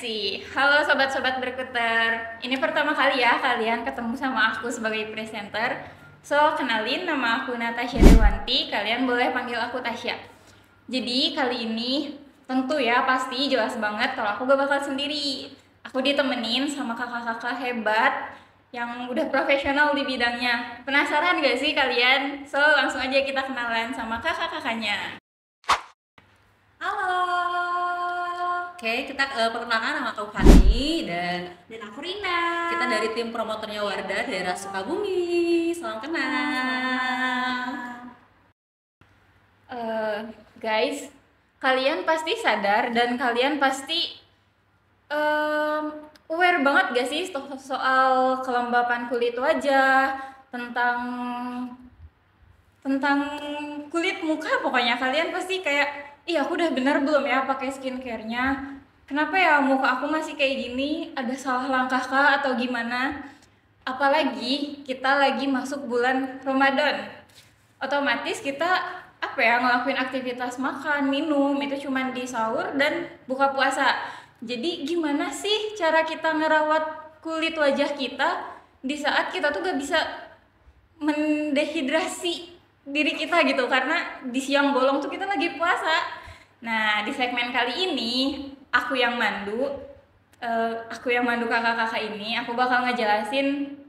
Seleksi. Halo sobat-sobat berkuter. Ini pertama kali ya kalian ketemu sama aku sebagai presenter. So, kenalin, nama aku Natasha Dewanti. Kalian boleh panggil aku Tasya. Jadi kali ini tentu ya pasti jelas banget kalau aku gak bakal sendiri. Aku ditemenin sama kakak-kakak hebat yang udah profesional di bidangnya. Penasaran gak sih kalian? So, langsung aja kita kenalan sama kakak-kakaknya. Halo. Oke, kita perkenalkan, nama aku Fani dan aku Rina. Kita dari tim promotornya Wardah daerah Sukabumi. Salam kenal. Guys, kalian pasti sadar dan kalian pasti aware banget gak sih soal kelembapan kulit wajah, tentang kulit muka. Pokoknya kalian pasti kayak, ih aku udah bener belum ya pakai skincare-nya? Kenapa ya muka aku masih kayak gini? Ada salah langkah kah atau gimana? Apalagi kita lagi masuk bulan Ramadan. Otomatis kita ngelakuin aktivitas makan, minum itu cuman di sahur dan buka puasa. Jadi gimana sih cara kita ngerawat kulit wajah kita di saat kita tuh gak bisa mendehidrasi diri kita gitu, karena di siang bolong tuh kita lagi puasa. Nah, di segmen kali ini aku yang mandu kakak-kakak ini. Aku bakal ngejelasin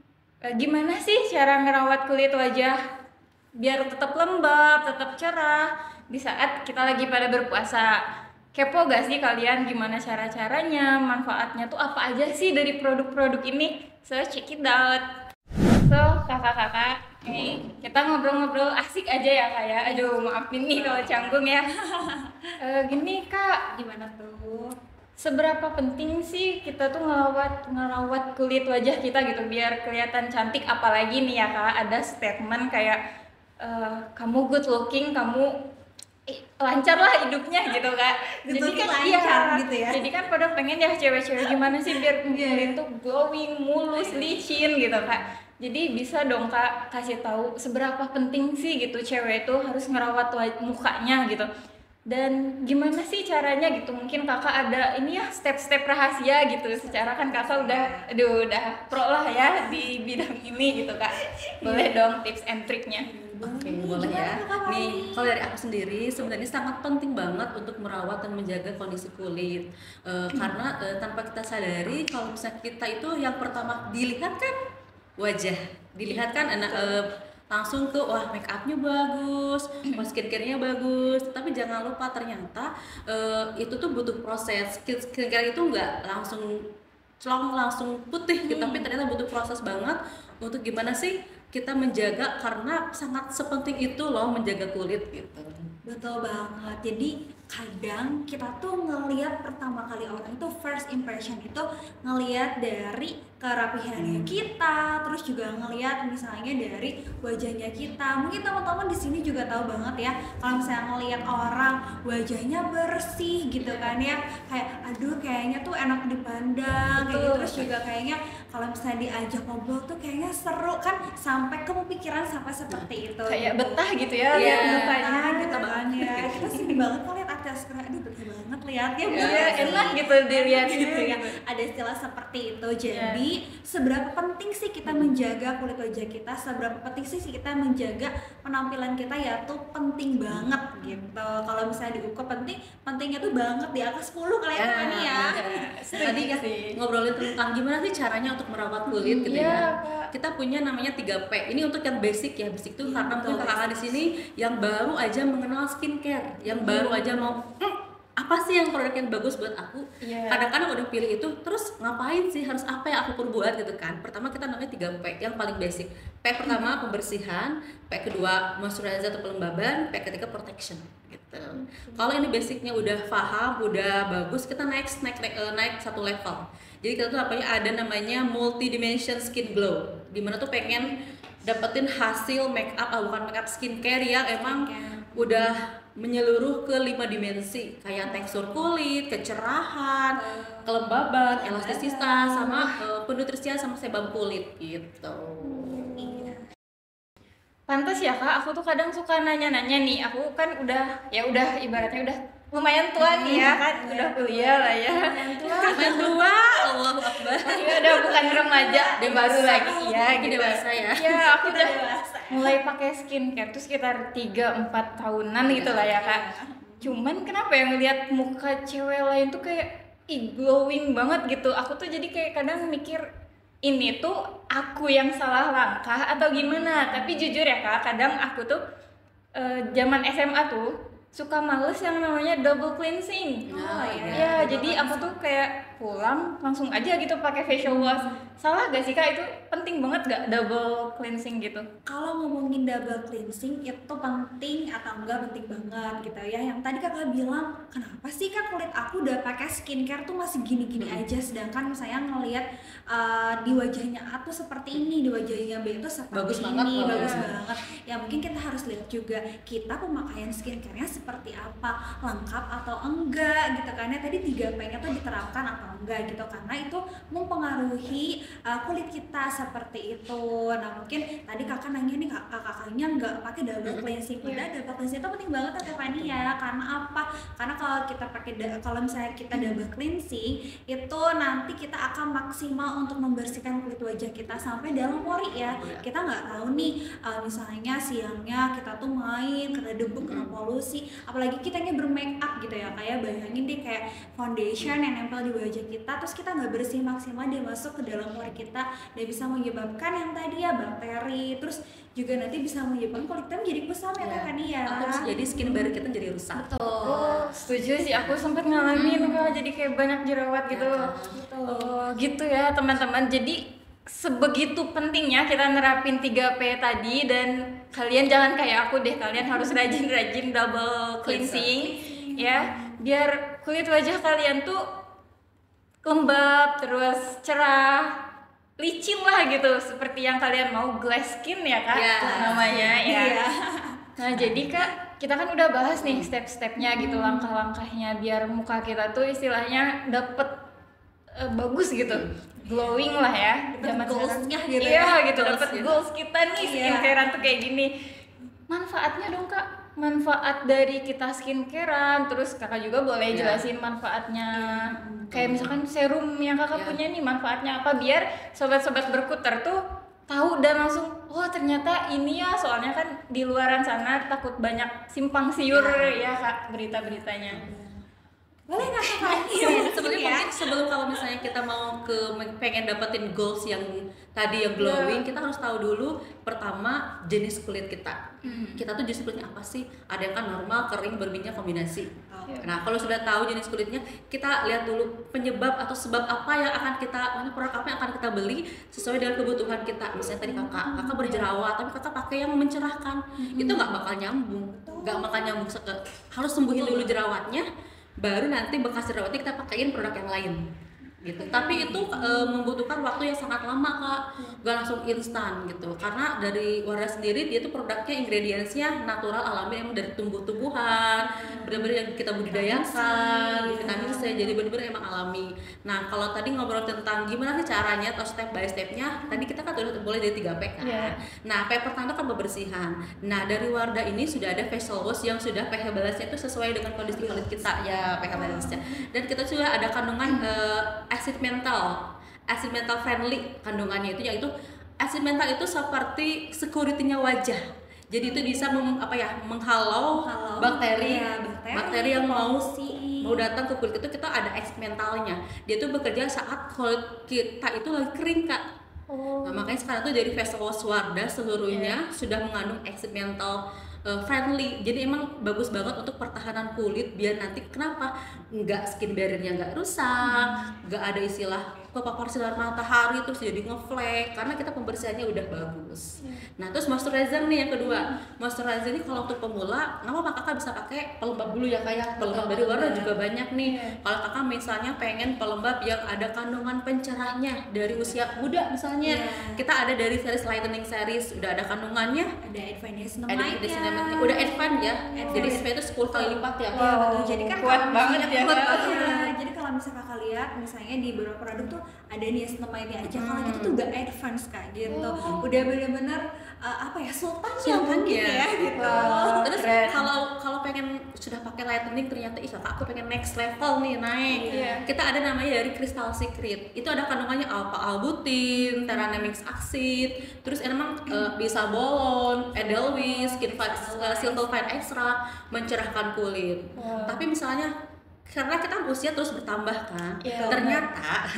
gimana sih cara ngerawat kulit wajah biar tetap lembab, tetap cerah di saat kita lagi pada berpuasa. Kepo gak sih kalian gimana cara-caranya, manfaatnya tuh apa aja sih dari produk-produk ini? So, check it out. So, kakak-kakak, nih kita ngobrol-ngobrol asik aja ya kak ya. Aduh, maafin nih kalau canggung ya. Gini kak, Gimana tuh? seberapa penting sih kita tuh ngerawat kulit wajah kita gitu biar kelihatan cantik? Apalagi nih ya kak, ada statement kayak kamu good looking, kamu lancar lah hidupnya gitu kak. Jadi kan lancar gitu ya. Jadi kan pada pengen ya cewek-cewek gimana sih biar kulit tuh glowing, mulus, licin gitu kak. Jadi bisa dong kak kasih tahu seberapa penting sih gitu cewek itu harus ngerawat mukanya gitu. Dan gimana sih caranya gitu? Mungkin kakak ada ini ya step-step rahasia gitu. Secara kan kakak udah pro lah ya di bidang ini gitu kak. Boleh dong tips and triknya. Oke, boleh ya. Nih, kalau dari aku sendiri sebenarnya sangat penting banget untuk merawat dan menjaga kondisi kulit. Karena tanpa kita sadari kalau misalnya kita itu yang pertama dilihat kan wajah, dilihat kan langsung ke wah make upnya bagus, wah skincare-nya bagus, tapi jangan lupa ternyata itu tuh butuh proses. Skincare itu nggak langsung celong langsung putih gitu, tapi ternyata butuh proses banget untuk gimana sih kita menjaga, karena sangat sepenting itu loh menjaga kulit gitu. Betul banget. Jadi kadang kita tuh ngelihat pertama kali orang itu first impression itu ngelihat dari kerapihannya kita, terus juga ngelihat misalnya dari wajahnya kita. Mungkin teman-teman di sini juga tahu banget ya kalau misalnya ngelihat orang wajahnya bersih gitu kan ya, kayak aduh kayaknya tuh enak dipandang kayak gitu. Terus juga kayaknya kalau misalnya diajak ngobrol tuh kayaknya seru kan, sampai kepikiran sampai seperti itu. Kayak betah gitu ya lihat mukanya. gitu kan ya. Kita sering banget kalau lihat artis keren, aduh betah banget lihatnya. Iya, enak gitu dilihat gitu ya. ya. Ada istilah seperti itu. Jadi seberapa penting sih kita menjaga kulit wajah kita, seberapa penting sih kita menjaga penampilan kita, ya tuh penting banget gitu. Kalau misalnya diukur pentingnya tuh banget di angka 10 kali ya Fani ya. Tadi kan ngobrolin tentang gimana sih caranya untuk merawat kulit gitu ya. Kita punya namanya 3P. Ini untuk yang basic ya. Basic tuh karena mungkin kakak di sini yang baru aja mengenal skincare, yang baru aja mau apa sih yang produk yang bagus buat aku. Kadang-kadang udah pilih itu, terus ngapain sih, harus apa yang aku perbuat gitu kan. Pertama kita namanya 3P yang paling basic. P pertama pembersihan, P kedua moisturizer atau pelembaban, P ketiga protection gitu. Kalau ini basicnya udah paham, udah bagus, kita naik satu level. Jadi kita tuh ada namanya multi dimension skin glow, dimana tuh pengen dapetin hasil make up, bukan make up, skincare yang emang udah menyeluruh ke 5 dimensi, kayak tekstur kulit, kecerahan, kelembaban, elastisitas, sama penutrisian sama sebum kulit gitu. Pantes ya kak, aku tuh kadang suka nanya-nanya nih. Aku kan udah ibaratnya udah lumayan tua nih ya kan, udah kuliah lah ya. Lumayan tua udah bukan remaja, dia baru lagi ya gitu. Dewasa ya. Iya, aku Kita udah dewasa. mulai pakai skincare tuh sekitar 3-4 tahunan gitu lah ya Kak. Cuman kenapa ya ngelihat muka cewek lain tuh kayak glowing banget gitu. Aku tuh jadi kayak kadang mikir ini tuh aku yang salah langkah atau gimana. Tapi jujur ya Kak, kadang aku tuh zaman SMA tuh suka males yang namanya double cleansing. Ya, jadi aku tuh kayak pulang langsung aja gitu pakai facial wash. Salah gak sih Kak, itu penting banget gak double cleansing gitu? Kalau ngomongin double cleansing itu penting atau enggak penting banget gitu ya. Yang tadi kakak bilang, kenapa sih Kak kulit aku udah pakai skincare tuh masih gini-gini aja, sedangkan saya ngelihat di wajahnya A tuh seperti ini, di wajahnya B itu seperti Bagus ini, banget, bagus ya. banget. Ya mungkin kita harus lihat juga kita pemakaian skincare-nya seperti apa, lengkap atau enggak gitu kan ya. Tadi 3P-nya tuh diterapkan atau enggak gitu, karena itu mempengaruhi kulit kita seperti itu. Nah mungkin tadi kakak nanya nih, kakaknya nggak pakai double cleansing. Padahal double cleansing itu penting banget ya Fani ya. Karena apa? Karena kalau kita pakai kalau misalnya kita double cleansing itu nanti kita akan maksimal untuk membersihkan kulit wajah kita sampai dalam pori ya. Kita nggak tahu nih misalnya siangnya kita tuh main kena debu, kena polusi, apalagi kitanya bermake up gitu ya. Kayak bayangin deh kayak foundation yang nempel di wajah kita, terus kita nggak bersih maksimal, dia masuk ke dalam pori kita dan bisa menyebabkan yang tadi ya bakteri, terus juga nanti bisa menyebabkan kulit kita menjadi kusam ya Kak ya. Atau bisa jadi skin barrier kita jadi rusak. Oh, setuju sih, aku sempat ngalamin Kak, jadi kayak banyak jerawat gitu. Oh, gitu ya teman-teman. Jadi sebegitu pentingnya kita nerapin 3P tadi, dan kalian jangan kayak aku deh, kalian harus rajin-rajin double cleansing ya, biar kulit wajah kalian tuh lembab, terus cerah, licin lah gitu, seperti yang kalian mau, glass skin ya Kak namanya ya. Nah jadi Kak, kita kan udah bahas nih step-stepnya gitu, langkah-langkahnya biar muka kita tuh istilahnya dapet bagus gitu, glowing lah ya, Dapet goals-nya gitu iya ya. gitu, dapet goals kita nih skincarean tuh kayak gini. Manfaatnya dong Kak, manfaat dari kita skincarean, terus Kakak juga boleh jelasin manfaatnya. Kayak misalkan serum yang Kakak punya nih, manfaatnya apa, biar sobat-sobat berkuter tuh tahu dan langsung, oh ternyata ini ya, soalnya kan di luaran sana takut banyak simpang siur ya Kak berita-beritanya. Boleh nggak Kak? Sebenarnya mungkin sebelum kalau misalnya kita mau pengen dapetin goals yang tadi yang glowing, kita harus tahu dulu pertama jenis kulit kita. Kita tuh jenis kulitnya apa sih? Ada yang kan normal, kering, berminyak, kombinasi. Nah kalau sudah tahu jenis kulitnya, kita lihat dulu penyebab atau sebab apa yang akan kita, produk apa yang akan kita beli sesuai dengan kebutuhan kita. Misalnya tadi kakak berjerawat, tapi kakak pakai yang mencerahkan, itu nggak bakal nyambung, harus sembuhin dulu jerawatnya, baru nanti bekas jerawatnya kita pakaiin produk yang lain gitu. Tapi itu membutuhkan waktu yang sangat lama Kak, gak langsung instan gitu, karena dari Wardah sendiri dia tuh produknya ingredientsnya natural, alami, emang dari tumbuh-tumbuhan, benar-benar yang kita budidayakan, vitamin C, jadi benar-benar emang alami. Nah kalau tadi ngobrol tentang gimana sih caranya atau step by stepnya, tadi kita kan udah mulai dari 3P kan. Nah P pertama kan pembersihan. Nah dari Wardah ini sudah ada facial wash yang sudah pH balance-nya itu sesuai dengan kondisi kulit kita ya, pH balance-nya. Dan kita juga ada kandungan acid mental friendly kandungannya, itu yaitu acid mental itu seperti security-nya wajah. Jadi itu bisa menghalau bakteri yang mau datang ke kulit itu. Kita ada acid mentalnya. Dia tuh bekerja saat kulit kita itu lagi kering Kak. Nah, makanya sekarang tuh dari facial wash Wardah seluruhnya sudah mengandung acid mental friendly. Jadi emang bagus banget untuk pertahanan kulit, biar nanti kenapa nggak skin barrier-nya nggak rusak, nggak ada istilah kepapar sinar matahari terus jadi ngeflek, karena kita pembersihannya udah bagus. Nah terus moisturizer nih yang kedua. Moisturizer ini kalau untuk pemula, nggak apa-apa kakak bisa pakai pelembab dulu ya kayak pelembab dari Wardah juga banyak nih. Kalau kakak misalnya pengen pelembab yang ada kandungan pencerahnya dari usia muda misalnya, kita ada dari series lightening series, udah ada kandungannya, ada advanced udah advance ya. Jadi SP itu 10 kali lipat ya. Betul. Jadi kan kuat banget ya. jadi kalau misalnya kakak lihat misalnya di beberapa produk tuh ada niacinamide aja, kalau gitu tuh udah advance Kak gitu. Udah bener-bener apa ya, sultannya mungkin ya gitu. Terus kalau pengen sudah pakai lightening ternyata kakak aku pengen next level nih naik. Kita ada namanya dari Crystal Secret. Itu ada kandungannya alpha-albutin, Theranamix acid, terus emang bisabolon, edelweiss, siltolfine extra mencerahkan kulit. Tapi misalnya karena kita usia terus bertambah kan,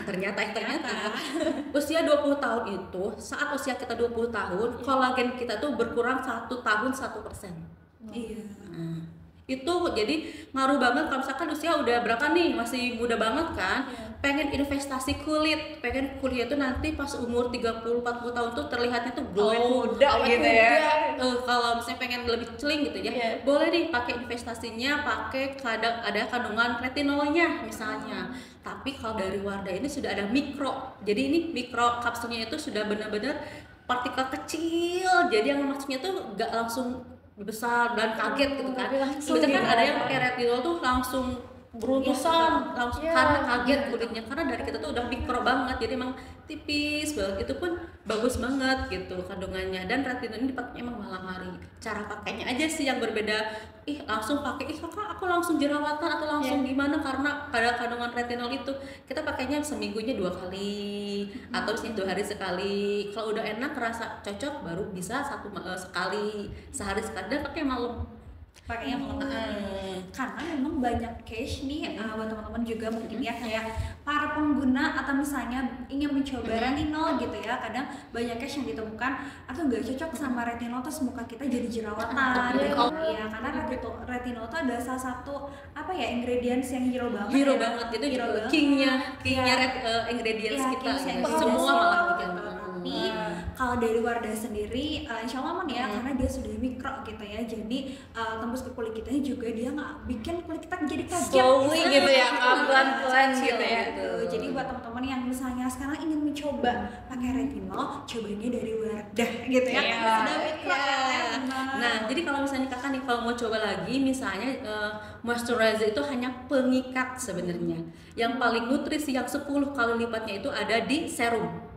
ternyata usia 20 tahun itu, saat usia kita 20 tahun, kolagen kita tuh berkurang 1 tahun 1%. Itu jadi ngaruh banget kalau misalkan usia udah berapa nih, masih muda banget kan, pengen investasi kulit, pengen kulit itu nanti pas umur 30-40 tahun tuh terlihatnya tuh glow, muda gitu ya. Kalau misalnya pengen lebih celing gitu ya, boleh nih pakai investasinya, pakai kadang ada kandungan retinolnya misalnya. Tapi kalau dari Wardah ini sudah ada mikro, jadi ini mikro kapsulnya itu sudah benar-benar partikel kecil, jadi yang masuknya tuh nggak langsung besar dan kaget gitu kan. Biasanya kan ada yang pakai retinol tuh langsung beruntusan, langsung karena kaget kulitnya, karena dari kita tuh udah mikro banget, jadi emang tipis banget. Itu pun bagus banget gitu kandungannya, dan retinol ini dipakai emang malam hari. Cara pakainya aja sih yang berbeda. Langsung pakai, kakak aku langsung jerawatan atau langsung gimana, karena pada kandungan retinol itu kita pakainya seminggunya 2 kali atau misalnya 2 hari sekali. Kalau udah enak rasa cocok baru bisa sekali, sehari sekali, dan pakai malam. Pakainya malam. Karena memang banyak case nih buat teman-teman juga mungkin ya, kayak para pengguna atau misalnya ingin mencoba retinol gitu ya, kadang banyak case yang ditemukan atau nggak cocok sama retinol, terus muka kita jadi jerawatan gitu. Iya, karena retinol itu ada salah satu apa ya, ingredients yang hero banget. Itu kingnya ingredients kita semua malah bikin. Tapi kalau dari Wardah sendiri, insya Allah aman ya, karena dia sudah mikro gitu ya, jadi tembus ke kulit kita juga, dia nggak bikin kulit kita jadi kaget slowly gitu ya, pelan-pelan gitu ya. Jadi buat teman-teman yang misalnya sekarang ingin mencoba pakai retinol, cobainnya dari Wardah gitu ya, karena sudah mikro ya. Nah, jadi kalau misalnya kakak nih kalau mau coba lagi, misalnya moisturizer itu hanya pengikat sebenarnya. Yang paling nutrisi yang 10 kali lipatnya itu ada di serum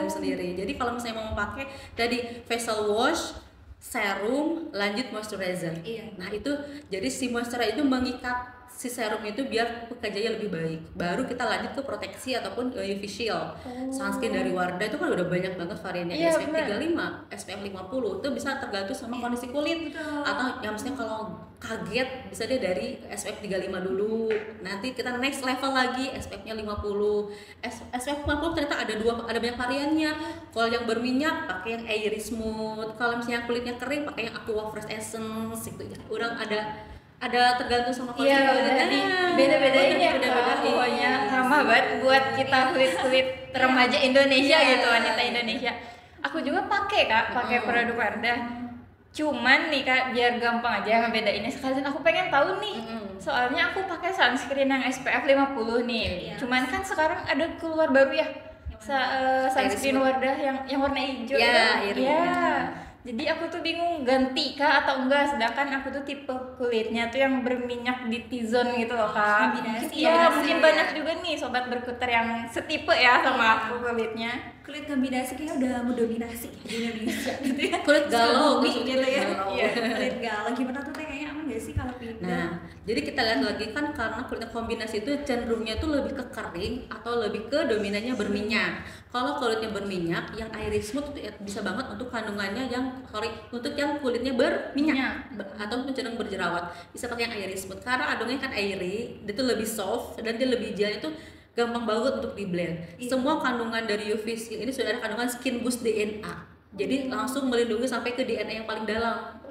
sendiri. Jadi kalau misalnya mau pakai tadi facial wash, serum, lanjut moisturizer. Nah itu jadi si moisturizer itu mengikat si serum itu biar pekerjaannya lebih baik. Baru kita lanjut ke proteksi ataupun UV shield. Sunscreen dari Wardah itu kan udah banyak banget variannya, SPF 35, SPF 50. Itu bisa tergantung sama kondisi kulit. Atau yang misalnya kalau kaget bisa dia dari SPF 35 dulu. Nanti kita next level lagi SPF-nya 50. SPF 50 ternyata ada banyak variannya. Kalau yang berminyak pakai yang Airy Smooth. Kalau misalnya kulitnya kering pakai yang Aqua Fresh Essence gitu ya. Udah ada tergantung sama kondisi kulit. Jadi beda-bedain ya pokoknya, ramah banget buat kita kulit remaja Indonesia gitu, wanita Indonesia. Aku juga pakai produk Wardah. Cuman nih Kak, biar gampang aja ngebedainnya, sekalian aku pengen tahu nih. Soalnya aku pakai sunscreen yang SPF 50 nih. Cuman kan sekarang ada keluar baru ya. Sunscreen Wardah yang warna hijau itu. Jadi aku tuh bingung ganti kah atau enggak, sedangkan aku tuh tipe kulitnya tuh yang berminyak di T-zone gitu loh Kak. Mungkin banyak juga nih sobat berkuter yang setipe ya sama aku kulitnya. Kulit kombinasi kayaknya udah mendominasi di Indonesia gitu ya. Kulit galau gitu ya. Kulit galau. Gimana tuh Teh, kayaknya aman gak sih kalau pindah? Nah, jadi kita lihat lagi kan, karena kulit kombinasi itu cenderungnya tuh lebih ke kering atau lebih ke dominannya berminyak. Kalau kulitnya berminyak, yang Airy Smooth itu bisa banget untuk kandungannya untuk yang kulitnya berminyak atau cenderung berjerawat. Bisa pakai yang Airy Smooth karena kandungannya kan airy, dia tuh lebih soft dan dia lebih gel, itu gampang banget untuk di blend. Semua kandungan dari UV Skin ini sudah ada kandungan Skin Boost DNA. Jadi langsung melindungi sampai ke DNA yang paling dalam.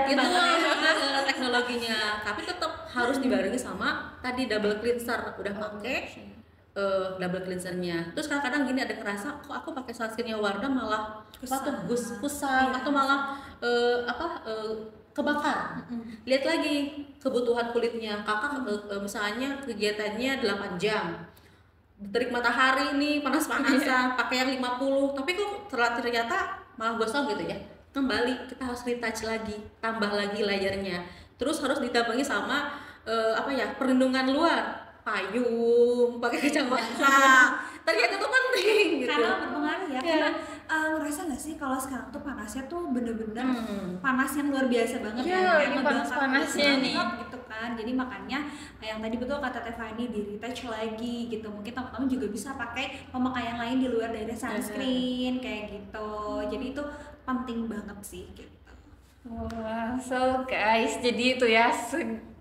Itu teknologinya. Tapi tetap harus dibarengi sama tadi double cleanser. Udah pakai double cleansernya. Terus kadang-kadang gini, ada kerasa kok aku pakai sunscreennya Wardah malah kusam atau malah kebakar. Lihat lagi kebutuhan kulitnya. Kakak misalnya kegiatannya 8 jam. Terik matahari nih, panas-panasan, pakai yang 50, tapi kok ternyata malah gosong gitu ya. Kembali kita harus retouch lagi, tambah lagi layernya. Terus harus ditambahi sama apa ya, perlindungan luar, payung, pakai kacamata. Ternyata itu penting gitu. Karena berpengaruh ya, karena ngerasa nggak sih kalau sekarang tuh panasnya tuh bener-bener panas yang luar biasa banget ya, ini panas-panasnya nih gitu kan. Jadi makanya yang tadi betul kata Tiffany, di retouch lagi gitu. Mungkin teman-teman juga bisa pakai pemakaian lain di luar dari sunscreen kayak gitu. Jadi itu penting banget sih gitu. Wah, so guys, jadi itu ya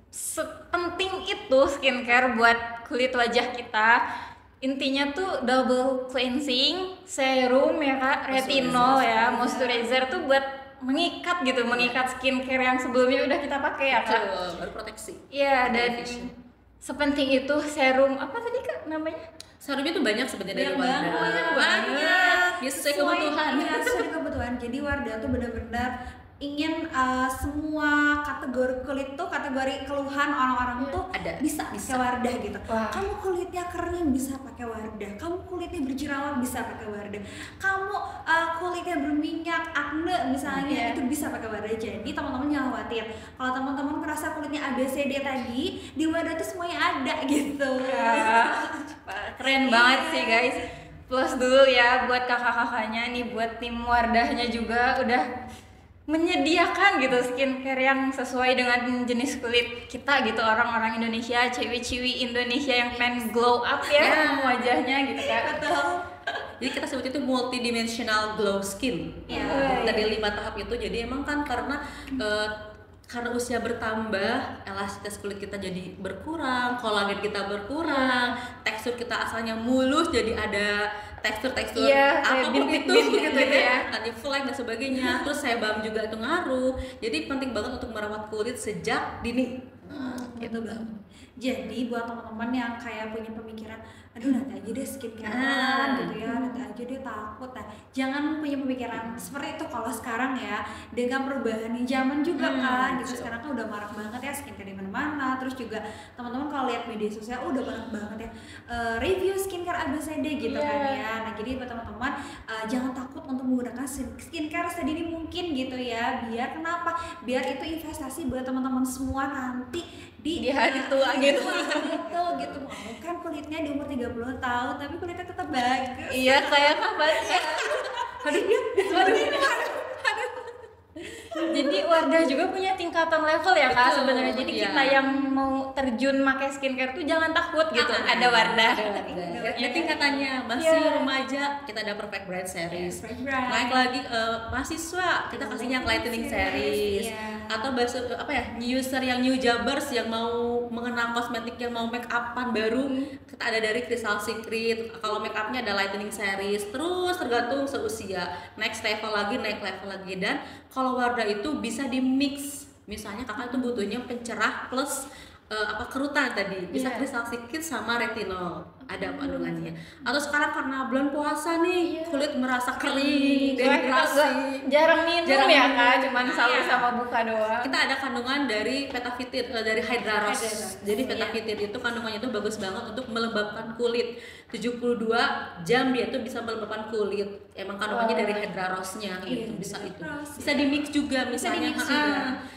sepenting itu skincare buat kulit wajah kita. Intinya tuh double cleansing, serum ya kak, retinol ya, moisturizer tuh buat mengikat gitu, mengikat skincare yang sebelumnya udah kita pakai ya kak. Baru proteksi. Iya, dan sepenting itu serum apa tadi kak namanya? Serumnya tuh banyak sebenarnya dari Wardah. Banyak. Ya sesuai kebutuhan. Iya, sesuai kebutuhan. Jadi Wardah tuh benar-benar ingin semua kategori kulit tuh, kategori keluhan orang-orang tuh bisa pakai Wardah gitu. Wah. Kamu kulitnya kering bisa pakai Wardah, kamu kulitnya berjerawat bisa pakai Wardah, kamu kulitnya berminyak, akne misalnya itu bisa pakai Wardah. Jadi teman-teman jangan khawatir kalau teman-teman merasa kulitnya ABCD tadi, di Wardah tuh semuanya ada gitu. Keren banget sih guys. Plus dulu ya buat kakak-kakaknya nih, buat tim Wardahnya juga udah menyediakan gitu skincare yang sesuai dengan jenis kulit kita gitu, orang-orang Indonesia, ciwi-ciwi Indonesia yang pengen glow up ya wajahnya gitu kan. Betul. Jadi kita sebut itu multidimensional glow skin. Dari 5 tahap itu. Jadi emang kan karena usia bertambah, elastisitas kulit kita jadi berkurang, kolagen kita berkurang, tekstur kita asalnya mulus jadi ada tekstur-tekstur apapun itu gitu ya, nanti flek dan sebagainya. Terus sebum juga itu ngaruh. Jadi penting banget untuk merawat kulit sejak dini. Gitu banget. Jadi buat teman-teman yang kayak punya pemikiran, aduh nanti aja deh skincare gitu ya, nanti aja deh takut. Nah, jangan punya pemikiran seperti itu kalau sekarang ya, dengan perubahan zaman juga kan gitu. Sekarang kan udah marak banget ya skincare di mana-mana. Terus juga teman-teman kalau lihat media sosial udah banyak banget ya review skincare ABCD gitu kan ya. Nah, jadi buat teman-teman jangan takut untuk menggunakan skincare sedini mungkin gitu ya. Biar kenapa? Biar itu investasi buat teman-teman semua nanti di hari tua gitu. Gitu. Mau kan kulitnya di umur 30 tahun tapi kulitnya tetap bagus. Iya, kayak kabarnya. Jadi Wardah juga punya tingkatan level ya kak sebenarnya. Jadi kita yang mau terjun pakai skincare tuh jangan takut gitu. Ada Wardah. Ada tingkatannya. Masih remaja kita ada Perfect Bright Series. Naik lagi mahasiswa kita kasihnya Lightening Series. Atau apa ya, new user yang new jabbers yang mau mengenal kosmetik, yang mau make upan baru, kita ada dari Crystal Secret. Kalau make upnya ada Lightening Series. Terus tergantung seusia, next level lagi, naik level lagi. Dan kalau Wardah itu bisa di mix, misalnya kakak itu butuhnya pencerah plus kerutan tadi, bisa Crystal Secret sama retinol ada kandungannya. Atau sekarang karena bulan puasa nih, kulit merasa kering, dehidrasi, jarang minum ya kak, cuman sahur sama buka doang. Kita ada kandungan dari petavitin, dari Hydraros. Jadi petavitin itu kandungannya itu bagus banget untuk melembabkan kulit. 72 jam dia tuh bisa melembabkan kulit. Emang kandungannya dari Hydrarosnya gitu, bisa itu. Bisa di mix juga misalnya.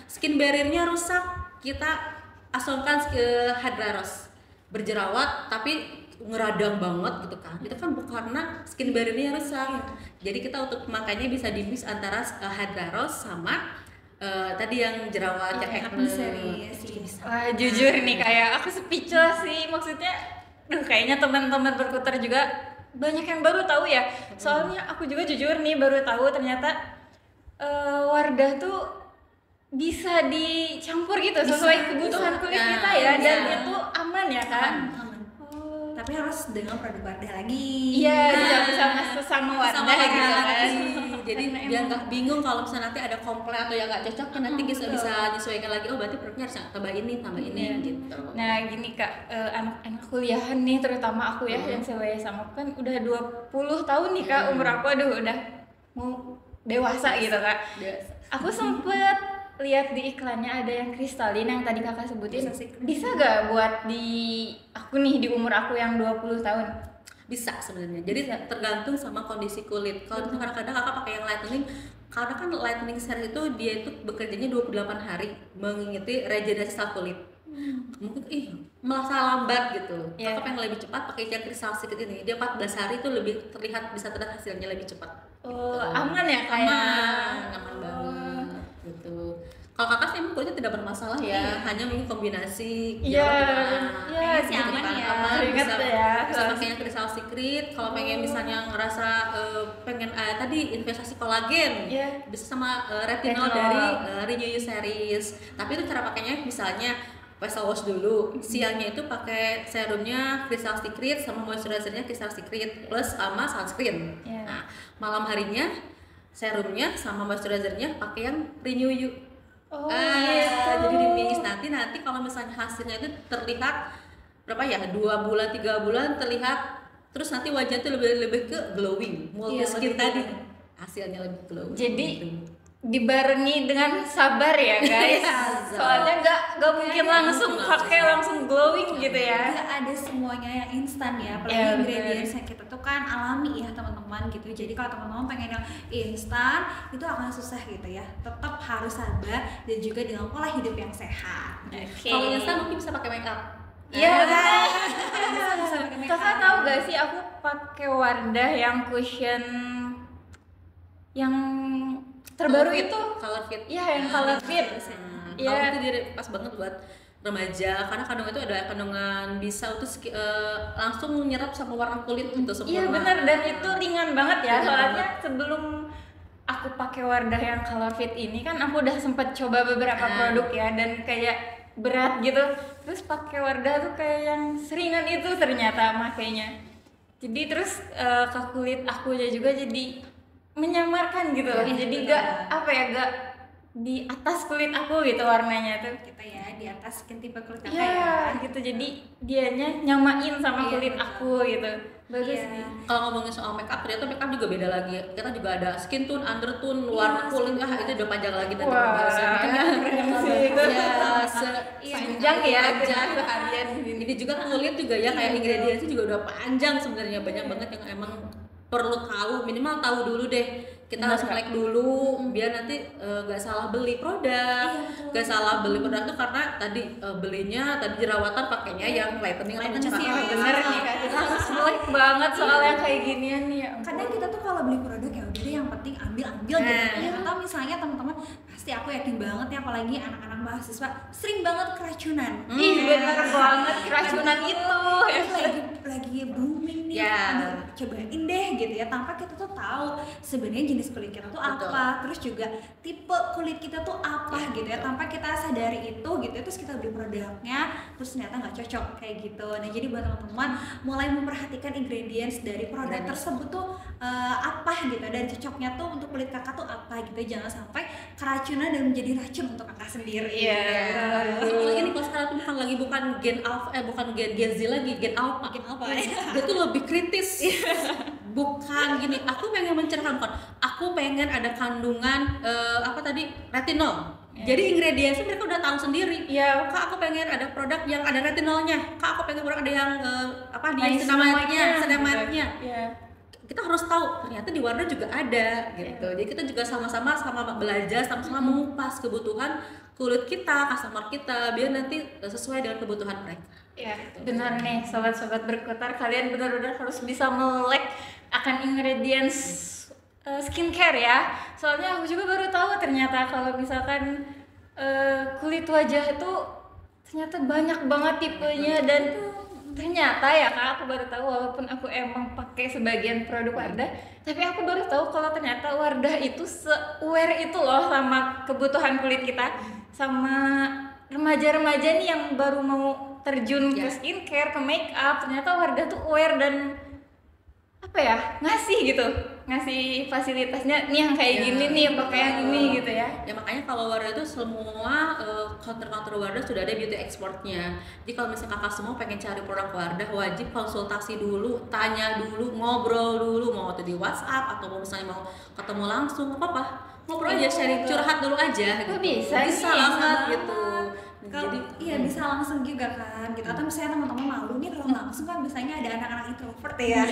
Skin barrier-nya rusak, kita asomkan ke Hydraros. Berjerawat tapi ngeradang banget gitu kan. Itu kan karena skin barrier-nya rusak. Jadi kita untuk makanya bisa di mix antara Hydraros sama tadi yang jerawat yang acne. Wah, jujur nih kayak aku speechless sih. Maksudnya kayaknya teman-teman berputar juga banyak yang baru tahu ya. Soalnya aku juga jujur nih baru tahu ternyata Wardah tuh bisa dicampur gitu sesuai kebutuhan kulit kita ya, dan itu aman ya kan? Tapi harus dengan produk Wardah lagi. Iya, dicampur sama sesama Wardah gitu kan. Jadi biar nggak bingung kalau misalnya nanti ada komplain atau yang nggak cocok, nanti bisa disesuaikan lagi. Oh berarti produknya harus tambah ini gitu. Nah gini kak, anak-anak kuliahan nih terutama aku ya yang sewaya sama aku kan udah 20 tahun nih kak, umur aku udah mau dewasa gitu kak. Aku sempet lihat di iklannya ada yang kristalin yang tadi kakak sebutin. Bisa gak buat di aku nih di umur aku yang 20 tahun? Bisa sebenarnya. Jadi tergantung sama kondisi kulit. Kalau kadang-kadang kakak pakai yang lightening, karena kan lightening series itu dia itu bekerjanya 28 hari mengikuti regenerasi sel kulit. mungkin merasa lambat gitu. Kakak pengen lebih cepat pakai yang Crystal Secret ini. Dia 14 hari itu lebih bisa terlihat hasilnya lebih cepat. Aman ya kayak? Aman banget gitu. Kalau kakak sih emang kulitnya tidak bermasalah ya, hanya mungkin kombinasi sih aman ya. Bisa pakai yang Crystal Secret. Kalau pengen misalnya ngerasa pengen tadi investasi kolagen, bisa sama retinol dari Renew You series. Tapi itu cara pakainya misalnya facial wash dulu, siangnya itu pakai serumnya Crystal Secret sama moisturizernya Crystal Secret plus sama sunscreen. Nah, malam harinya serumnya sama moisturizernya pakai yang Renew You. Jadi di mix nanti kalau misalnya hasilnya itu terlihat berapa ya, 2 bulan 3 bulan terlihat, terus nanti wajah itu lebih ke glowing, multi skin tadi hasilnya lebih glowing. Jadi dibarengi dengan sabar ya guys. Soalnya nggak mungkin langsung pakai langsung glowing gitu ya. Nggak ada semuanya yang instan ya, apalagi ingredients yang kita tuh kan alami ya teman-teman gitu. Jadi kalau teman-teman pengen yang instan itu akan susah gitu ya. Tetap harus sabar dan juga dengan pola hidup yang sehat. Kalau instan mungkin bisa pakai make up. Iya. Kakak tahu gak sih aku pakai Wardah yang cushion yang terbaru itu Color Fit. Iya, yang Color Fit. Kalau itu dia pas banget buat remaja karena kandungan itu ada kandungan bisa untuk langsung menyerap sama warna kulit untuk sempurna. Iya benar, dan itu ringan banget ya. Soalnya sebelum aku pakai Wardah yang Color Fit ini kan aku udah sempat coba beberapa produk ya, dan kayak berat gitu. Terus pakai Wardah tuh kayak yang seringan itu ternyata makainya. Jadi terus ke kulit aku juga jadi menyamarkan gitu. Jadi gak gak di atas kulit aku gitu warnanya tuh. Kita ya di atas tipe kulit kakak ya gitu. Jadi dianya nyamain sama kulit aku gitu. Bagus sih. Kalau ngomongin soal make up, ternyata make up juga beda lagi. Kita juga ada skin tone, undertone, warna kulit, itu udah panjang lagi dan pembahasannya. Panjang ya seharian. Ini juga kulit juga ya, kayak ingredients juga udah panjang sebenarnya, banyak banget yang emang perlu tahu, minimal tahu dulu deh. Kita harus melek dulu biar nanti gak salah beli produk. Gak salah beli produk tuh karena tadi belinya tadi jerawatan pakainya yang lightening atau mencerahkan. Bener nih Kak, kita harus melek banget soal yang kayak ginian nih ya. Kadang kita tuh kalau beli produk ya udah deh yang penting ambil gitu. Atau misalnya teman-teman pasti aku yakin banget ya, apalagi anak-anak mahasiswa sering banget keracunan. Bener banget keracunan itu. Lagi booming nih. Aduh, cobain deh gitu ya, tanpa kita tuh tahu sebenarnya jenis kulit kita tuh apa, terus juga tipe kulit kita tuh apa gitu ya, tanpa kita sadari itu gitu ya, terus kita beli produknya terus ternyata nggak cocok kayak gitu. Nah jadi buat teman-teman mulai memperhatikan ingredients dari produk tersebut tuh apa gitu, dan cocoknya tuh untuk kulit kakak tuh apa gitu, jangan sampai keracunan dan menjadi racun untuk kakak sendiri. Apalagi nih kalau sekarang tuh bukan gen alpha, bukan gen Z lagi, gen alpha. Dia tuh lebih kritis. Bukan gini, aku pengen mencerahkan, bukan. Aku pengen ada kandungan retinol. Jadi ingredientsnya mereka udah tahu sendiri. Kak, aku pengen ada produk yang ada retinolnya. Kak, aku pengen produk ada yang senamatnya. Kita harus tahu ternyata di Wardah juga ada gitu. Jadi kita juga sama-sama belajar, sama-sama mengupas kebutuhan kulit kita, customer kita, biar nanti sesuai dengan kebutuhan mereka. Benar nih sobat-sobat berkutar, kalian benar-benar harus bisa melek akan ingredients skincare ya. Soalnya aku juga baru tahu ternyata kalau misalkan kulit wajah itu ternyata banyak banget tipenya, dan ternyata ya Kak, aku baru tahu walaupun aku emang pakai sebagian produk Wardah, tapi aku baru tahu kalau ternyata Wardah itu se-aware itu loh sama kebutuhan kulit kita, sama remaja-remaja nih yang baru mau terjun ke skincare, ke make up. Ternyata Wardah tuh aware dan ngasih fasilitasnya nih yang kayak gini nih, pakai yang ini gitu ya. Makanya kalau Wardah itu semua counter-counter Wardah sudah ada beauty expertnya. Jadi kalau misalnya kakak semua pengen cari produk Wardah, wajib konsultasi dulu, tanya dulu, ngobrol dulu, mau itu di WhatsApp atau misalnya mau ketemu langsung, apa ngobrol aja, sharing, curhat dulu aja gitu. Bisa banget gitu. Kalau iya bisa langsung juga kan gitu, atau misalnya teman-teman malu nih kalau langsung kan biasanya ada anak-anak introvert ya.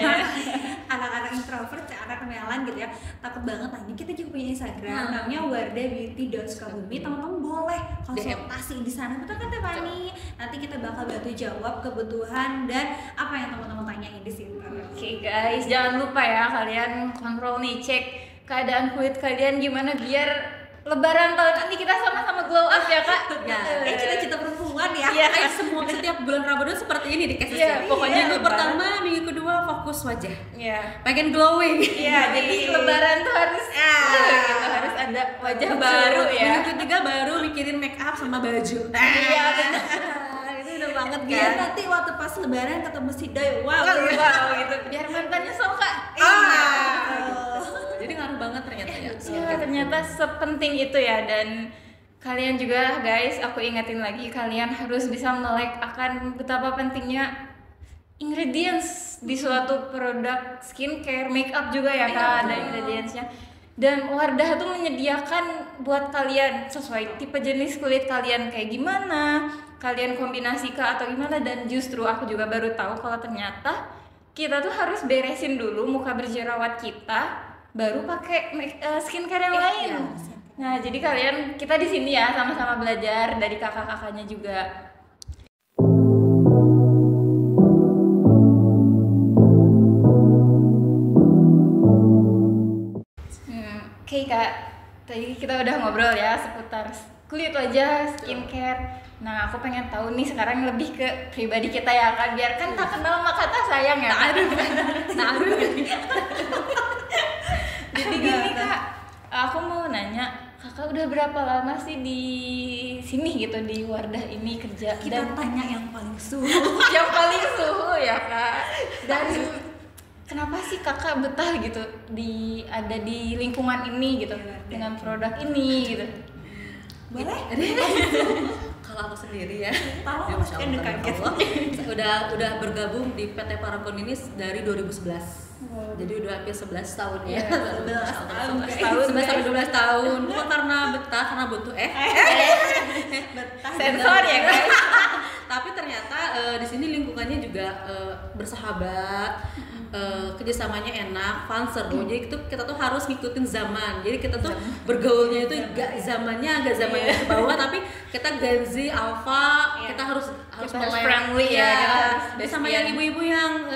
Anak-anak introvert, anak kenalan gitu ya, takut banget. Nah ini kita juga punya Instagram namanya wardabeauty.sukabumi, teman-teman boleh konsultasi di sana, betul kan Tiffany? Nanti kita bakal bantu jawab kebutuhan dan apa yang teman-teman tanyain di situ. Oke guys, jangan lupa ya kalian kontrol nih, cek keadaan kulit kalian gimana biar Lebaran tahun ini kita sama-sama glow up ya Kak. Ya, cita-cita perempuan ya. Iya, kayak semua setiap bulan Ramadan seperti ini di kasusnya. Iya, pokoknya minggu pertama, minggu kedua fokus wajah. Iya. Pengen glowing. Iya, jadi Lebaran tuh harus gitu, harus ada wajah baru ya. Minggu ketiga baru mikirin make up sama baju. Iya, benar. Itu udah banget kan. Biar nanti waktu pas Lebaran ketemu si Doi, wow gitu. Biar mantannya suka. Jadi ngaruh banget ternyata ya. Iya, ternyata sepenting itu ya. Dan kalian juga guys, aku ingetin lagi, kalian harus bisa melek akan betapa pentingnya ingredients di suatu produk skincare, makeup juga ya Kak, ada ingredientsnya. Dan Wardah tuh menyediakan buat kalian sesuai tipe jenis kulit kalian kayak gimana, kalian kombinasi atau gimana. Dan justru aku juga baru tahu kalau ternyata kita tuh harus beresin dulu muka berjerawat kita, baru pakai skincare yang lain. Nah, jadi kita di sini ya sama-sama belajar dari kakak-kakaknya juga. Oke Kak, tadi kita udah ngobrol ya seputar kulit wajah, skincare. Nah, aku pengen tahu nih sekarang lebih ke pribadi kita ya Kak, biar kan tak kenal maka tak sayang ya Kak. Jadi gini Kak, aku mau nanya, Kakak udah berapa lama sih di sini gitu, di Wardah ini kerja? Kita tanya yang paling suhu. Yang paling suhu ya Kak. Dan kenapa sih Kakak betah gitu ada di lingkungan ini gitu, dengan produk ini gitu? Boleh? Kalau aku sendiri ya, tahu udah bergabung di PT Paragon ini dari 2011. Jadi udah hampir 11 tahun ya. 11 sampai 12 tahun. Bukan karena betah, karena butuh betah sensor ya guys. Tapi ternyata di sini lingkungannya juga bersahabat. Kerjasamanya enak, fun, seru. Jadi kita tuh harus ngikutin zaman. Jadi kita tuh bergaulnya itu agak zamannya ke bawah, tapi kita Gen Z, Alpha, kita harus friendly ya. Sama yang ibu-ibu yang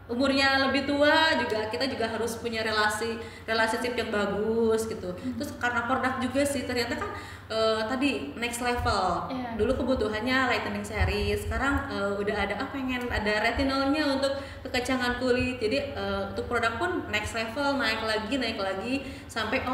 umurnya lebih tua juga, kita juga harus punya relationship yang bagus gitu. Terus karena produk juga sih ternyata kan tadi next level. Dulu kebutuhannya lightening series, sekarang udah ada pengen ada retinolnya untuk kekencangan kulit. Jadi untuk produk pun next level, naik lagi sampai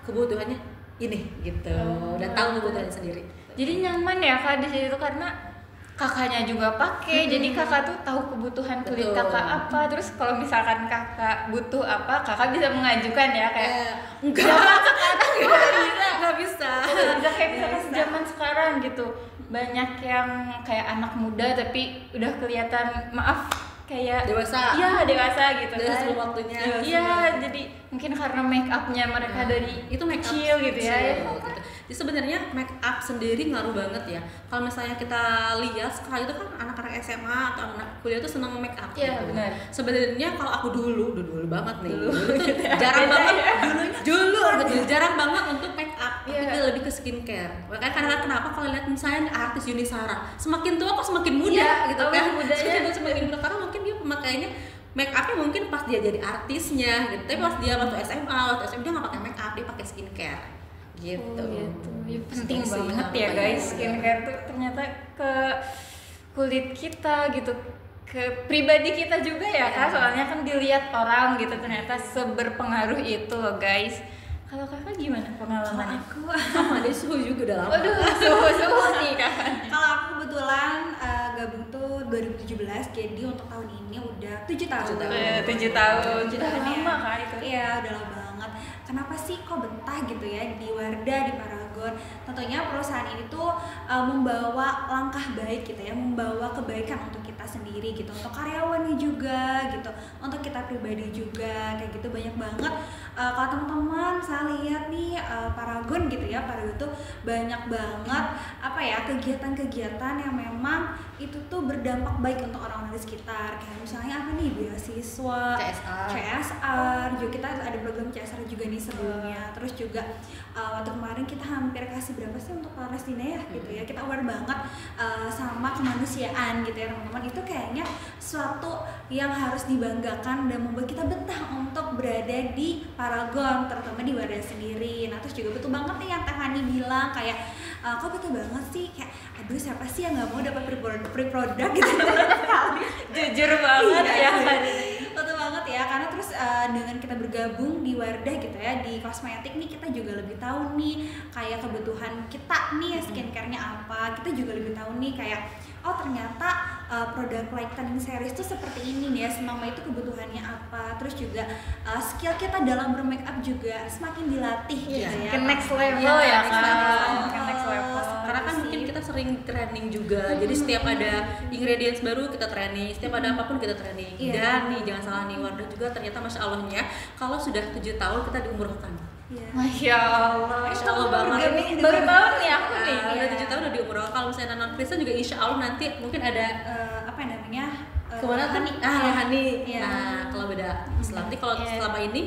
kebutuhannya ini gitu. Dan tahu kebutuhannya sendiri. Jadi nyaman ya Kak di situ karena kakaknya juga pakai, jadi kakak tuh tahu kebutuhan kulit kakak apa. Terus kalau misalkan kakak butuh apa, kakak bisa mengajukan ya kayak zaman sekarang nggak bisa kayak misalkan zaman sekarang gitu, banyak yang kayak anak muda tapi udah kelihatan kayak dewasa. Iya, dewasa gitu kan. Sebelum waktunya. Iya, jadi mungkin karena make upnya mereka dari itu make kecil gitu ya. Gitu. Jadi sebenarnya make up sendiri ngaruh banget ya. Kalau misalnya kita lihat sekarang itu kan anak-anak SMA atau anak kuliah tuh senang make up. Iya, gitu. benar. Sebenarnya kalau aku dulu banget nih. Dulu tuh jarang banget. Jarang banget untuk make up. Tapi lebih ke skincare. Makanya kadang-kadang kenapa kalau lihat misalnya artis Yuni Shara, semakin tua kok semakin muda gitu kan. Semakin muda karena mungkin dia pemakaiannya make upnya mungkin pas dia jadi artisnya gitu, tapi pas dia waktu SMA dia nggak pakai make up, dia pakai skincare gitu. Ya, penting banget ya guys, skincare tuh ternyata ke kulit kita gitu, ke pribadi kita juga ya Kak, soalnya kan dilihat orang gitu, ternyata seberpengaruh itu loh guys. Kalau kakak gimana pengalamannya? Aku sama dia suhu juga udah lama. Aduh, suhu nih kakak. Kalau aku kebetulan gabung tuh 2017, jadi untuk tahun ini udah 7 tahun. 7 tahun. Udah lama kan itu? Iya, udah lama banget. Kenapa sih kok betah gitu ya di Wardah, di Paragon? Tentunya perusahaan ini tuh membawa langkah baik gitu ya, membawa kebaikan untuk kita sendiri gitu, untuk karyawannya juga gitu, untuk kita pribadi juga kayak gitu. Banyak banget kalau teman-teman saya lihat nih Paragon gitu ya, Paragon tuh banyak banget apa ya kegiatan-kegiatan yang memang itu tuh berdampak baik untuk orang-orang di sekitar. Kayak misalnya apa nih, beasiswa, CSR juga, kita ada program CSR juga nih sebelumnya. Terus juga waktu kemarin kita hampir kasih berapa sih untuk Palestina ya gitu ya, kita aware banget sama kemanusiaan gitu ya teman-teman. Itu kayaknya suatu yang harus dibanggakan dan membuat kita betah untuk berada di Paragon, terutama di Wardah sendiri. Nah terus juga betul banget nih yang Teh Hani bilang kayak kok betul banget sih, kayak aduh siapa sih yang nggak mau dapat free product gitu. Jujur banget ya. Betul banget ya, karena terus dengan kita bergabung di Wardah gitu ya, di kosmetik nih kita juga lebih tahu nih kayak kebutuhan kita nih skincare-nya apa. Kita juga lebih tahu nih kayak oh ternyata produk lightening series tuh seperti ini nih ya, semama itu kebutuhannya apa. Terus juga skill kita dalam bermake up juga semakin dilatih gitu ya. Ke next level ya kan. Ke next level. Karena kan mungkin kita sering training juga, jadi setiap ada ingredients baru kita training, setiap ada apapun kita training. Dan nih jangan salah nih, Wardah juga ternyata masya Allahnya kalau sudah 7 tahun kita diumrohkan. Masya Allah. Masya Allah banget. Baru tahu nih aku nih. Udah 7 tahun udah diumrohkan. Kalau misalnya non Kristen juga insya Allah nanti mungkin ada apa namanya? kemana kan? Rohani. Iya. Nah kalau beda Islam, nanti kalau selama ini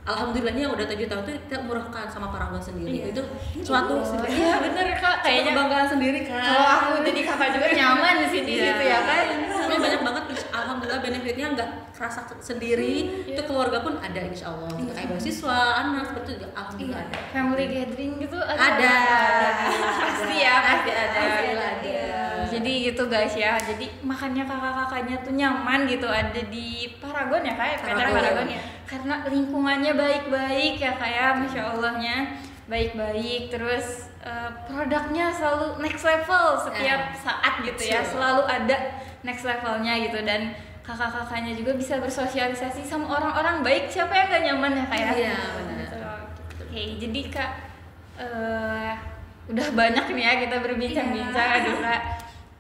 alhamdulillahnya udah 7 tahun tuh kita umrohkan sama Paragon sendiri. Itu suatu Iya bener Kak, kayaknya kebanggaan sendiri kan. kalau aku jadi kakak juga nyaman di sini situ ya kan. Soalnya banyak banget alhamdulillah benefitnya, nggak kerasa sendiri. Itu keluarga pun ada insya Allah. Kayak beasiswa, anak seperti itu juga alhamdulillah ada. Family gathering gitu Ada. Pasti ya, pasti ada. Ada. Jadi gitu guys ya. Jadi makanya kakak-kakaknya tuh nyaman gitu ada di Paragon ya kayak Paragon ya. Karena lingkungannya baik-baik ya kayak masya Allahnya baik-baik. Terus produknya selalu next level setiap saat gitu ya. Selalu ada next levelnya gitu, dan kakak-kakaknya juga bisa bersosialisasi sama orang-orang baik. Siapa yang gak nyaman ya kayak? Iya benar. Oke, jadi Kak udah banyak nih ya kita berbincang-bincang aduh Kak.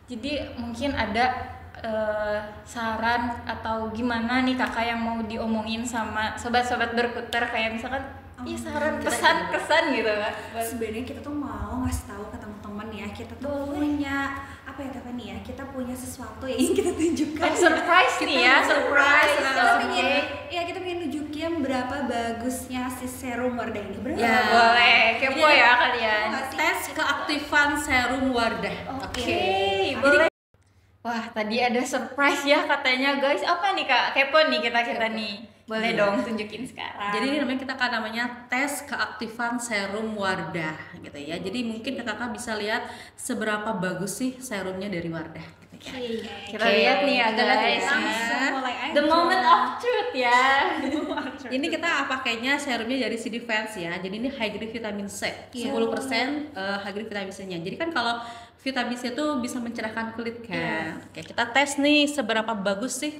Jadi mungkin ada saran atau gimana nih kakak yang mau diomongin sama sobat-sobat berputar, kayak misalkan saran pesan kesan gitu Kak. Sebenarnya kita tuh mau ngasih tahu ke teman-teman ya, kita tuh punya apa ya Teh Fani ya, kita punya sesuatu yang ingin kita tunjukkan. Surprise nih ya, surprise. Kita pengen nunjukin berapa bagusnya si serum Wardah ini. Berapa? Ya, boleh kepo ya kalian. Tes keaktifan serum Wardah. Oke, boleh. Wah, tadi ada surprise ya katanya guys. Apa nih Kak? Kepo nih kita nih. Boleh dong tunjukin sekarang. Jadi ini namanya kita namanya tes keaktifan serum Wardah gitu ya. Jadi mungkin kakak bisa lihat seberapa bagus sih serumnya dari Wardah gitu ya. Kita lihat nih ya guys. The moment of truth ya. Ini kita pakainya serumnya dari CD Defense ya. Jadi ini high grade vitamin C, 10% high grade vitamin C-nya. Jadi kan kalau vitamin C itu bisa mencerahkan kulit kan. Oke, kita tes nih seberapa bagus sih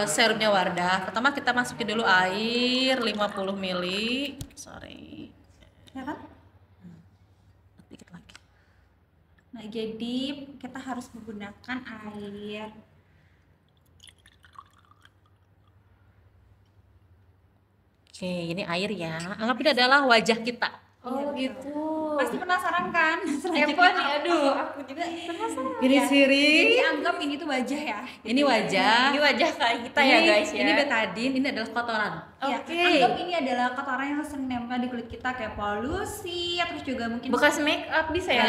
serumnya Wardah. Pertama kita masukin dulu air 50 ml. Sorry. Ya kan? Dikit lagi. Nah, jadi kita harus menggunakan air. Oke, ini air ya. Anggap ini adalah wajah kita. Oh gitu. Pasti penasaran kan? Kepo nih, aduh. Aku juga penasaran. Ini siri. Jadi anggap ini tuh wajah ya. Ini wajah. Ini wajah kayak kita ya guys ya. Ini betadine, ini adalah kotoran. Oke. Anggap ini adalah kotoran yang sering nempel di kulit kita kayak polusi, terus juga mungkin Bekas make up bisa ya.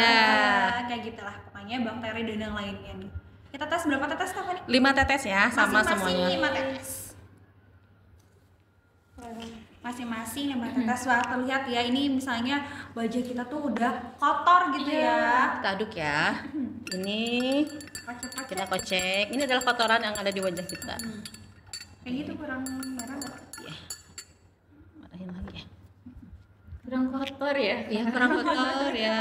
kayak gitulah pokoknya bakteri dan yang lainnya nih. Kita tes berapa tetes Kak Fani? 5 tetes ya, sama semuanya. Masing-masing 5 tetes. Masing-masing 5 tetes. Wah, terlihat ya ini misalnya wajah kita tuh udah kotor gitu ya. Kita aduk ya. Ini kita kocek. Ini adalah kotoran yang ada di wajah kita. Kayak gitu kurang merah nggak? Ya. Marahin lagi ya. Kurang kotor ya. Iya, kurang kotor ya.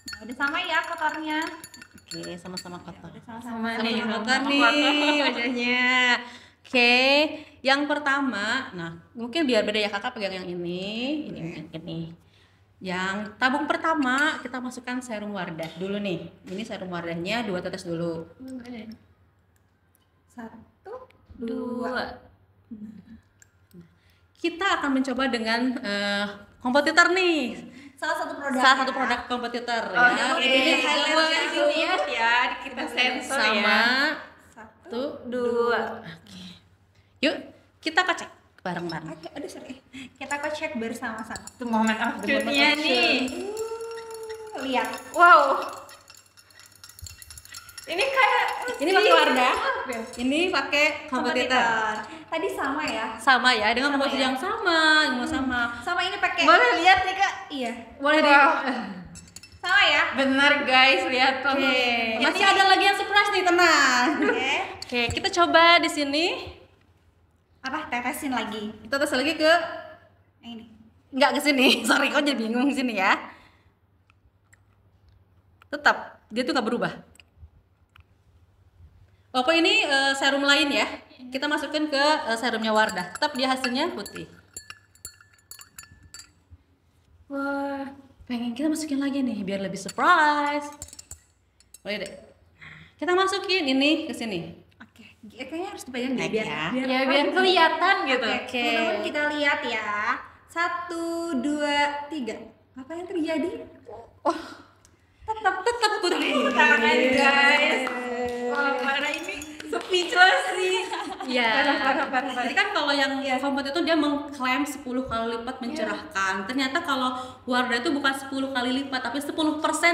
Nah, udah sama ya kotornya. Oke, sama-sama kotor. Sama Sama nih. kotor nih wajahnya. Oke, yang pertama, nah mungkin biar beda ya kakak pegang yang ini mungkin nih. Yang tabung pertama kita masukkan serum Wardah dulu nih. Ini serum Wardahnya 2 tetes dulu. 1, 2. Kita akan mencoba dengan kompetitor nih. Salah satu produk kompetitor Oh, ya. ini Ini dilihat ya, kita sensor sama ya. 1, 2. Oke. Yuk, kita cek bareng-bareng. Oke, aduh sorry. Kita cek bersama-sama. Itu momen of truth-nya nih. Lihat. Wow. Ini kayak Ini pakai Wardah. Apa ya? Ini pakai kompetitor. Tadi sama ya. Sama ya, dengan Sama komposisi ya? yang sama, sama. Sama ini pakai. Boleh lihat nih Kak? Iya. Boleh deh. Wow. Sama ya. Benar guys, lihat tuh. Oke, masih ada lagi yang surprise nih, tenang. Oke. Oke, kita coba di sini. Apa? Tetesin lagi. Kita tes lagi ke Yang ini. enggak ke sini. Sorry, kok jadi bingung di sini ya. Tetap dia tuh nggak berubah. Walaupun ini serum lain ya, kita masukin ke serumnya Wardah. Tetap dia hasilnya putih. Wah, pengen kita masukin lagi nih biar lebih surprise. Boleh deh. Kita masukin ini ke sini. Oke. Kayaknya harus dipegang deh Naik biar ya. Ya biar kelihatan gitu. Oke, teman-teman kita lihat ya. 1, 2, 3. Apa yang terjadi? Tetap putih. Tangan guys. Wah, mana ini speechless sih. Ya. Parah. Jadi kan kalau yang kompet itu dia mengklaim 10 kali lipat mencerahkan. Ternyata kalau Wardah itu bukan 10 kali lipat tapi 10%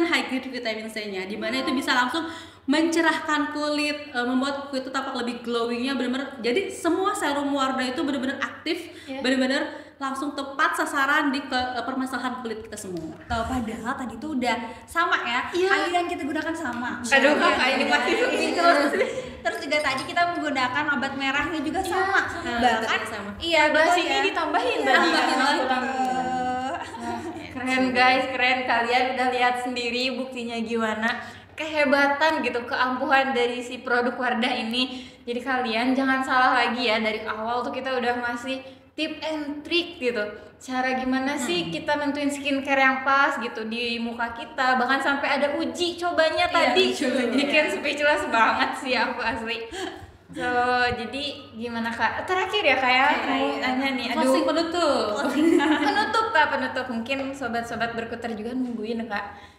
high grade vitamin C-nya. Di mana itu bisa langsung mencerahkan kulit, membuat kulit itu tampak lebih glowingnya benar-benar. Jadi semua serum Wardah itu benar-benar aktif, benar-benar langsung tepat sasaran di permasalahan kulit kita semua. Tuh, padahal tadi tuh udah sama ya. Air yang kita gunakan sama. Aduh Kakak ini masih speechless. Terus juga tadi kita menggunakan obat merahnya juga sama. Bahkan obatnya sama. iya Sebelah betul sini ya. ditambahin tadi. Tambahin lagi. Keren guys, keren. Kalian udah lihat sendiri buktinya gimana kehebatan gitu, keampuhan dari si produk Wardah ini. Jadi kalian jangan salah lagi ya, dari awal tuh kita udah ngasih tip and trick gitu. Cara gimana sih kita nentuin skincare yang pas gitu di muka kita. Bahkan sampai ada uji cobanya tadi. Bikin speechless banget sih aku asli. So, jadi gimana Kak? Terakhir ya Kak ya, mau tanya nih. Closing penutup. Penutup mungkin sobat-sobat berkuter juga nungguin Kak.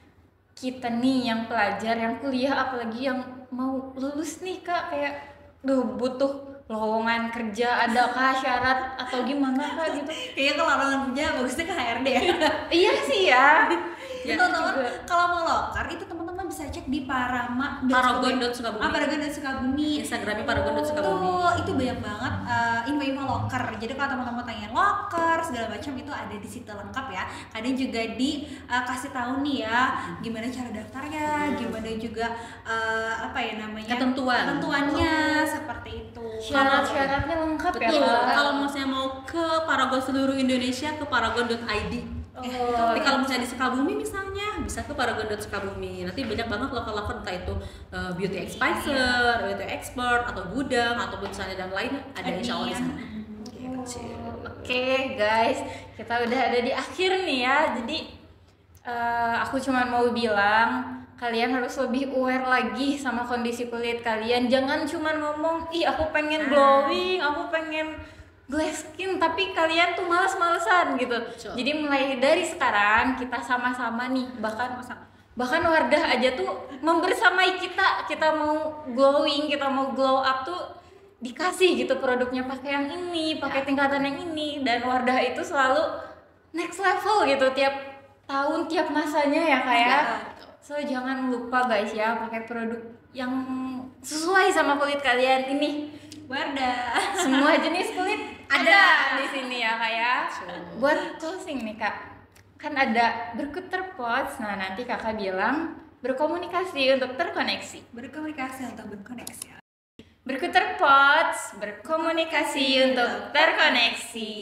Kita nih yang pelajar, yang kuliah, apalagi yang mau lulus nih Kak, kayak butuh lowongan kerja, adakah syarat atau gimana Kak gitu? Kayaknya kalau lowongan kerja bagusnya ke HRD ya. Iya sih ya. Teman-teman kalau mau lokar itu teman-teman bisa cek di Paragon.Sukabumi. Paragon.Sukabumi. Instagramnya Paragon.Sukabumi. Tuh, itu banyak banget info-info loker. Jadi kalau teman-teman tanya loker segala macam itu ada di situ lengkap ya. Kadang juga kasih tahu nih ya gimana cara daftarnya, gimana juga apa ya namanya ketentuannya seperti itu. Syarat-syaratnya lengkap ya Betul. Kak. Kalau misalnya mau ke Paragon seluruh Indonesia ke paragon.id. Tapi kalau misalnya di Sukabumi misalnya bisa ke Paragon.Sukabumi. Nanti banyak banget lokal-lokal entah itu beauty expicer, beauty expert atau gudang ataupun misalnya dan lain ada insya Allah di sana. Oke guys, kita udah ada di akhir nih ya. Jadi aku cuma mau bilang kalian harus lebih aware lagi sama kondisi kulit kalian. Jangan cuma ngomong, ih aku pengen glowing, aku pengen glow skin, tapi kalian tuh males-malesan gitu. Jadi mulai dari sekarang kita sama-sama nih, bahkan Wardah aja tuh membersamai kita mau glowing, kita mau glow up tuh dikasih gitu produknya, pakai yang ini, pakai tingkatan yang ini, dan Wardah itu selalu next level gitu tiap tahun, tiap masanya ya kayak. So jangan lupa guys ya, pakai produk yang sesuai sama kulit kalian ini. Wardah. Semua jenis kulit ada di sini ya Kak ya. Buat closing nih Kak, kan ada Berkuter Pods. Nah nanti Kakak bilang berkomunikasi untuk terkoneksi. Berkomunikasi untuk berkoneksi. Berkuter Pods, berkomunikasi untuk terkoneksi.